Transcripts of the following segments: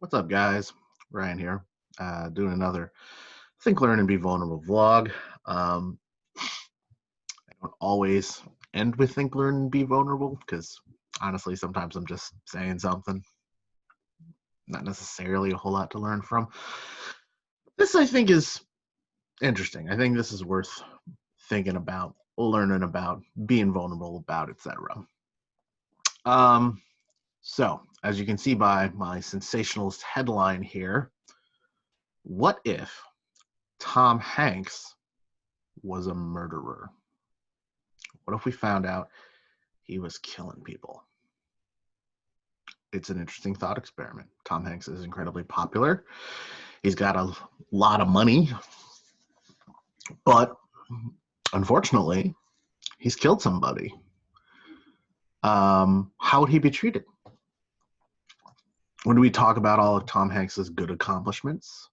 What's up, guys? Ryan here, doing another Think, Learn, and Be Vulnerable vlog. I don't always end with Think, Learn, and Be Vulnerable because honestly, sometimes I'm just saying something, not necessarily a whole lot to learn from. This, I think, is interesting. I think this is worth thinking about, learning about, being vulnerable about, etc. So, as you can see by my sensationalist headline here, what if Tom Hanks was a murderer? What if we found out he was killing people? It's an interesting thought experiment. Tom Hanks is incredibly popular. He's got a lot of money, but unfortunately, he's killed somebody. How would he be treated? Would we talk about all of Tom Hanks's good accomplishments?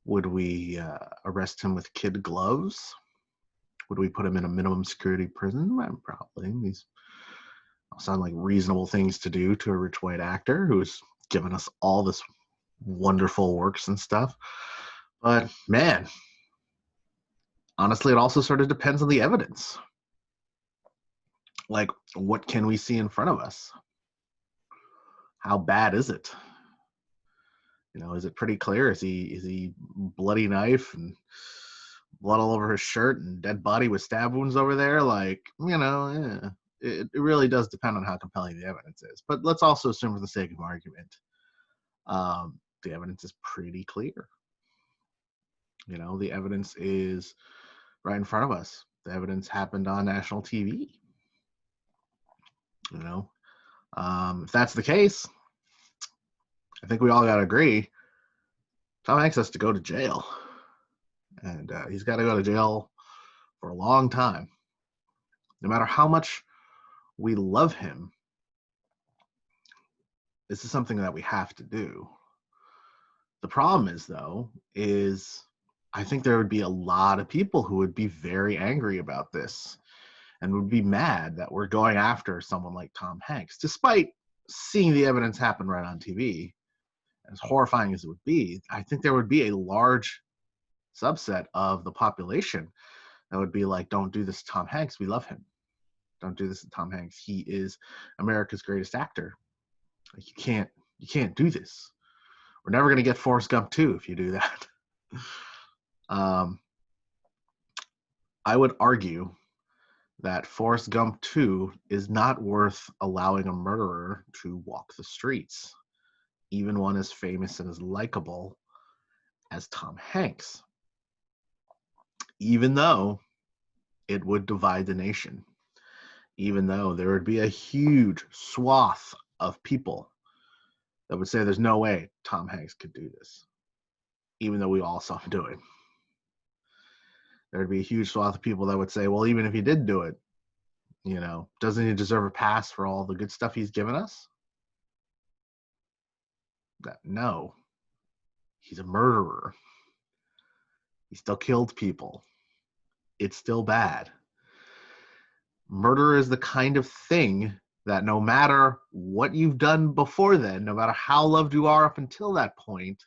Would we arrest him with kid gloves? Would we put him in a minimum security prison? Probably. These sound like reasonable things to do to a rich white actor who's given us all this wonderful works and stuff. But man, honestly, it also sort of depends on the evidence. Like, what can we see in front of us? How bad is it? Is it pretty clear? Is he bloody knife and blood all over his shirt and dead body with stab wounds over there? It really does depend on how compelling the evidence is. But let's also assume, for the sake of argument, the evidence is pretty clear. The evidence is right in front of us. The evidence happened on national TV. If that's the case, I think we all got to agree Tom Hanks has to go to jail. And he's got to go to jail for a long time. No matter how much we love him, this is something that we have to do. The problem is, though, I think there would be a lot of people who would be very angry about this and would be mad that we're going after someone like Tom Hanks, despite seeing the evidence happen right on TV. As horrifying as it would be, I think there would be a large subset of the population that would be like, don't do this to Tom Hanks. We love him. Don't do this to Tom Hanks. He is America's greatest actor. Like, you can't do this. We're never going to get Forrest Gump 2 if you do that. I would argue that Forrest Gump 2 is not worth allowing a murderer to walk the streets, even one as famous and as likable as Tom Hanks, even though it would divide the nation, even though there would be a huge swath of people that would say there's no way Tom Hanks could do this, even though we all saw him do it. There would be a huge swath of people that would say, well, even if he did do it, doesn't he deserve a pass for all the good stuff he's given us? No. He's a murderer. He still killed people. It's still bad. Murder is the kind of thing that no matter what you've done before then, no matter how loved you are up until that point,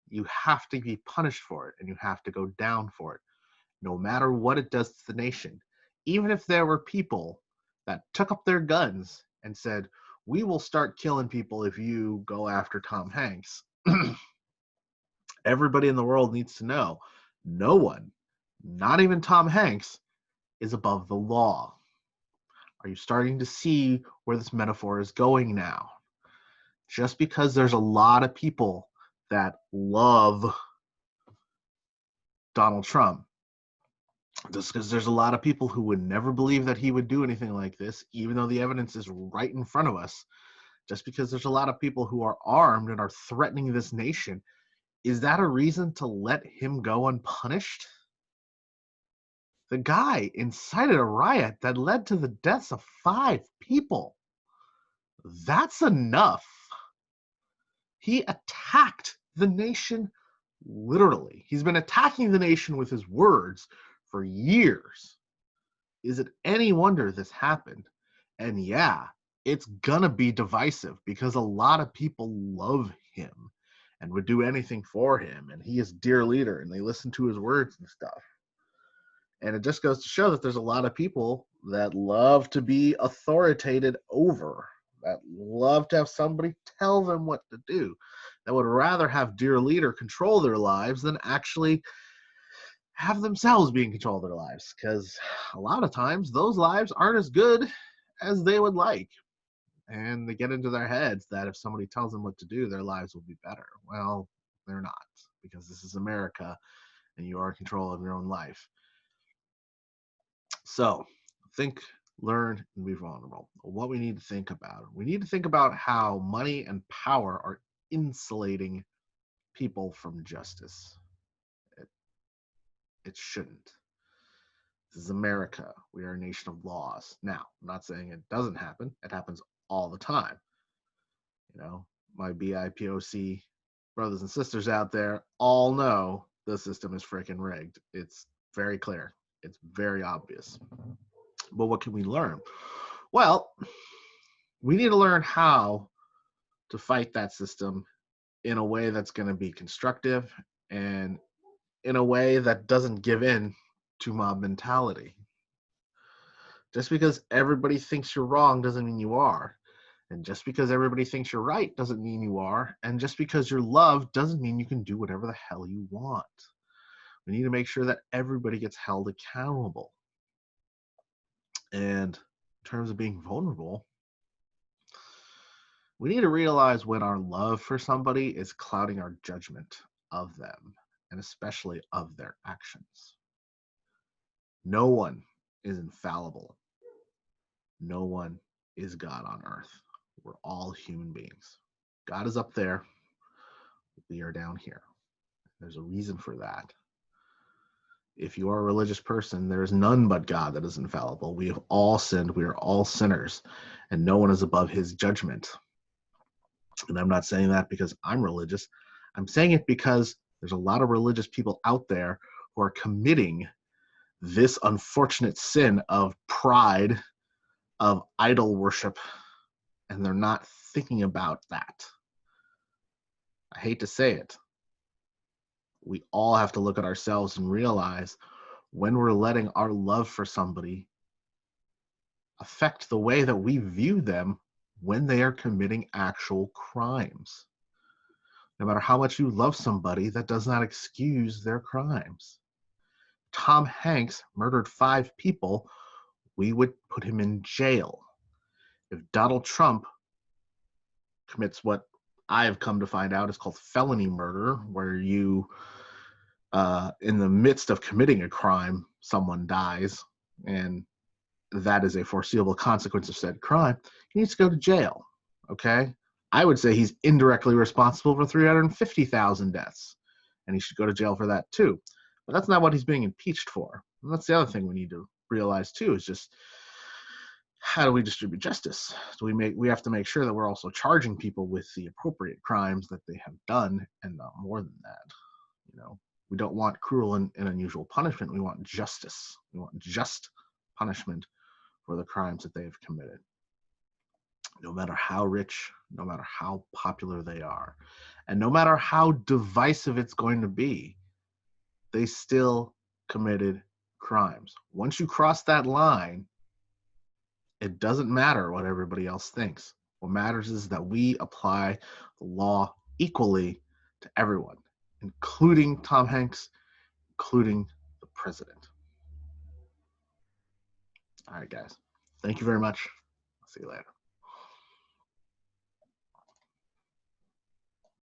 you have to be punished for it, and you have to go down for it, no matter what it does to the nation. Even if there were people that took up their guns and said, we will start killing people if you go after Tom Hanks, everybody in the world needs to know, no one, not even Tom Hanks, is above the law. Are you starting to see where this metaphor is going now? Just because there's a lot of people that love Donald Trump, just because there's a lot of people who would never believe that he would do anything like this, even though the evidence is right in front of us, just because there's a lot of people who are armed and are threatening this nation, is that a reason to let him go unpunished? The guy incited a riot that led to the deaths of 5 people. That's enough. He attacked the nation literally. He's been attacking the nation with his words for years. Is it any wonder this happened? And yeah, it's gonna be divisive because a lot of people love him and would do anything for him, and he is dear leader, and they listen to his words and stuff. And it just goes to show that there's a lot of people that love to be authoritated over, that love to have somebody tell them what to do, that would rather have dear leader control their lives than actually have themselves be in control of their lives. Because a lot of times those lives aren't as good as they would like. And they get into their heads that if somebody tells them what to do, their lives will be better. Well, they're not, because this is America and you are in control of your own life. So think, learn, and be vulnerable. What we need to think about how money and power are insulating people from justice. It shouldn't. This is America. We are a nation of laws. Now, I'm not saying it doesn't happen. It happens all the time. You know, my BIPOC brothers and sisters out there all know the system is freaking rigged. It's very clear. It's very obvious. But what can we learn? Well, we need to learn how to fight that system in a way that's going to be constructive and in a way that doesn't give in to mob mentality. Just because everybody thinks you're wrong doesn't mean you are. And just because everybody thinks you're right doesn't mean you are. And just because you're loved doesn't mean you can do whatever the hell you want. We need to make sure that everybody gets held accountable. And in terms of being vulnerable, we need to realize when our love for somebody is clouding our judgment of them, and especially of their actions. No one is infallible. No one is God on earth. We're all human beings. God is up there. We are down here. There's a reason for that. If you are a religious person, there is none but God that is infallible. We have all sinned. We are all sinners, and no one is above his judgment. And I'm not saying that because I'm religious. I'm saying it because there's a lot of religious people out there who are committing this unfortunate sin of pride, of idol worship, and they're not thinking about that. I hate to say it. We all have to look at ourselves and realize when we're letting our love for somebody affect the way that we view them when they are committing actual crimes. No matter how much you love somebody, that does not excuse their crimes. Tom Hanks murdered 5 people, we would put him in jail. If Donald Trump commits what I have come to find out is called felony murder, where you, in the midst of committing a crime, someone dies, and that is a foreseeable consequence of said crime, he needs to go to jail, okay? I would say he's indirectly responsible for 350,000 deaths, and he should go to jail for that too. But that's not what he's being impeached for. And that's the other thing we need to realize too, is just how do we distribute justice? Do we have to make sure that we're also charging people with the appropriate crimes that they have done and not more than that. You know, we don't want cruel and unusual punishment. We want justice. We want just punishment for the crimes that they have committed. No matter how rich, no matter how popular they are, and no matter how divisive it's going to be, they still committed crimes. Once you cross that line, it doesn't matter what everybody else thinks. What matters is that we apply the law equally to everyone, including Tom Hanks, including the president. All right, guys. Thank you very much. I'll see you later.